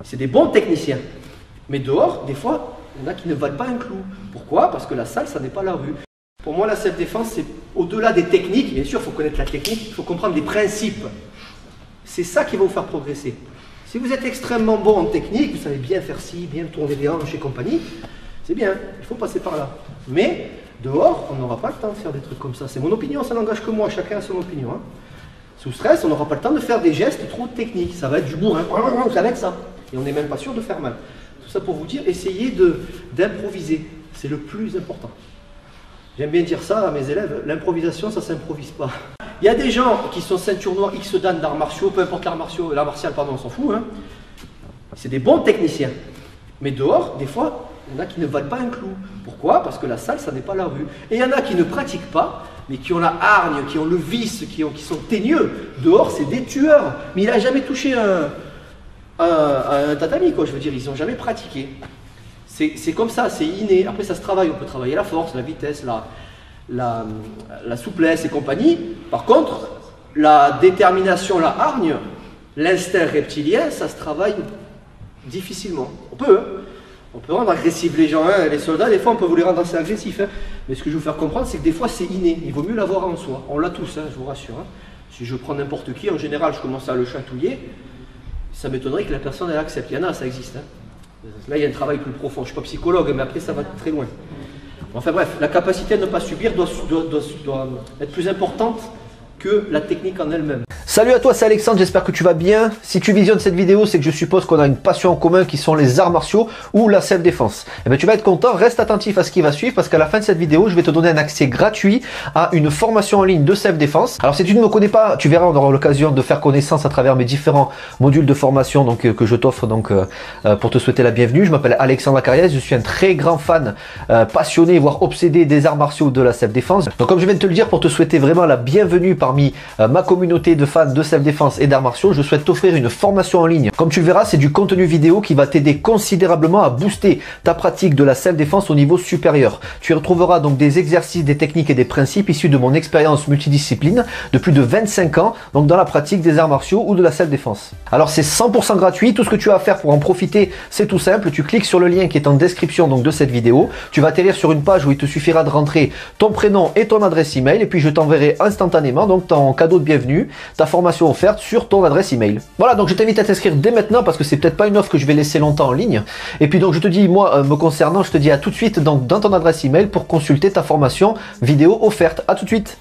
C'est des bons techniciens. Mais dehors, des fois, il y en a qui ne valent pas un clou. Pourquoi? Parce que la salle, ça n'est pas la rue. Pour moi, la self-défense, c'est au-delà des techniques. Bien sûr, il faut connaître la technique, il faut comprendre les principes. C'est ça qui va vous faire progresser. Si vous êtes extrêmement bon en technique, vous savez bien faire ci, bien tourner les hanches et compagnie, c'est bien, il faut passer par là. Mais dehors, on n'aura pas le temps de faire des trucs comme ça. C'est mon opinion, ça n'engage que moi, chacun a son opinion. Hein. Sous stress, on n'aura pas le temps de faire des gestes trop techniques. Ça va être du bourrin, ça va être ça. Et on n'est même pas sûr de faire mal. Tout ça pour vous dire, essayez d'improviser. C'est le plus important. J'aime bien dire ça à mes élèves, l'improvisation, ça ne s'improvise pas. Il y a des gens qui sont ceinture noire X dan d'arts martiaux, peu importe l'art martial, pardon, on s'en fout. Hein. C'est des bons techniciens. Mais dehors, des fois, il y en a qui ne valent pas un clou. Pourquoi? Parce que la salle, ça n'est pas la rue. Et il y en a qui ne pratiquent pas, mais qui ont la hargne, qui ont le vice, qui sont teigneux. Dehors, c'est des tueurs. Mais il n'a jamais touché un tatami, quoi. Je veux dire, ils n'ont jamais pratiqué. C'est comme ça, c'est inné. Après, ça se travaille. On peut travailler la force, la vitesse, la souplesse et compagnie. Par contre, la détermination, la hargne, l'instinct reptilien, ça se travaille difficilement. On peut, hein. On peut rendre agressifs les gens, hein. Les soldats, des fois, on peut vous les rendre assez agressifs. Hein. Mais ce que je veux vous faire comprendre, c'est que des fois, c'est inné. Il vaut mieux l'avoir en soi. On l'a tous, hein, je vous rassure. Hein. Si je prends n'importe qui, en général, je commence à le chatouiller. Ça m'étonnerait que la personne elle accepte. Il y en a, ça existe. Hein. Là, il y a un travail plus profond. Je ne suis pas psychologue, mais après, ça va très loin. Enfin bref, la capacité à ne pas subir doit être plus importante que la technique en elle-même. Salut à toi, c'est Alexandre, j'espère que tu vas bien. Si tu visionnes cette vidéo, c'est que je suppose qu'on a une passion en commun qui sont les arts martiaux ou la self-défense. Et bien tu vas être content, reste attentif à ce qui va suivre parce qu'à la fin de cette vidéo, je vais te donner un accès gratuit à une formation en ligne de self-défense. Alors si tu ne me connais pas, tu verras, on aura l'occasion de faire connaissance à travers mes différents modules de formation que je t'offre pour te souhaiter la bienvenue. Je m'appelle Alexandre Acariès, je suis un très grand fan, passionné, voire obsédé des arts martiaux de la self-défense. Donc comme je viens de te le dire, pour te souhaiter vraiment la bienvenue parmi ma communauté de fans de self-défense et d'arts martiaux, je souhaite t'offrir une formation en ligne. Comme tu le verras, c'est du contenu vidéo qui va t'aider considérablement à booster ta pratique de la self-défense au niveau supérieur. Tu y retrouveras donc des exercices, des techniques et des principes issus de mon expérience multidiscipline de plus de 25 ans, donc dans la pratique des arts martiaux ou de la self-défense. Alors c'est 100% gratuit, tout ce que tu as à faire pour en profiter, c'est tout simple, tu cliques sur le lien qui est en description donc de cette vidéo, tu vas atterrir sur une page où il te suffira de rentrer ton prénom et ton adresse email et puis je t'enverrai instantanément donc ton cadeau de bienvenue, ta formation offerte sur ton adresse email. Voilà, donc je t'invite à t'inscrire dès maintenant parce que c'est peut-être pas une offre que je vais laisser longtemps en ligne. Et puis donc je te dis, moi me concernant, je te dis à tout de suite donc dans ton adresse email pour consulter ta formation vidéo offerte. À tout de suite.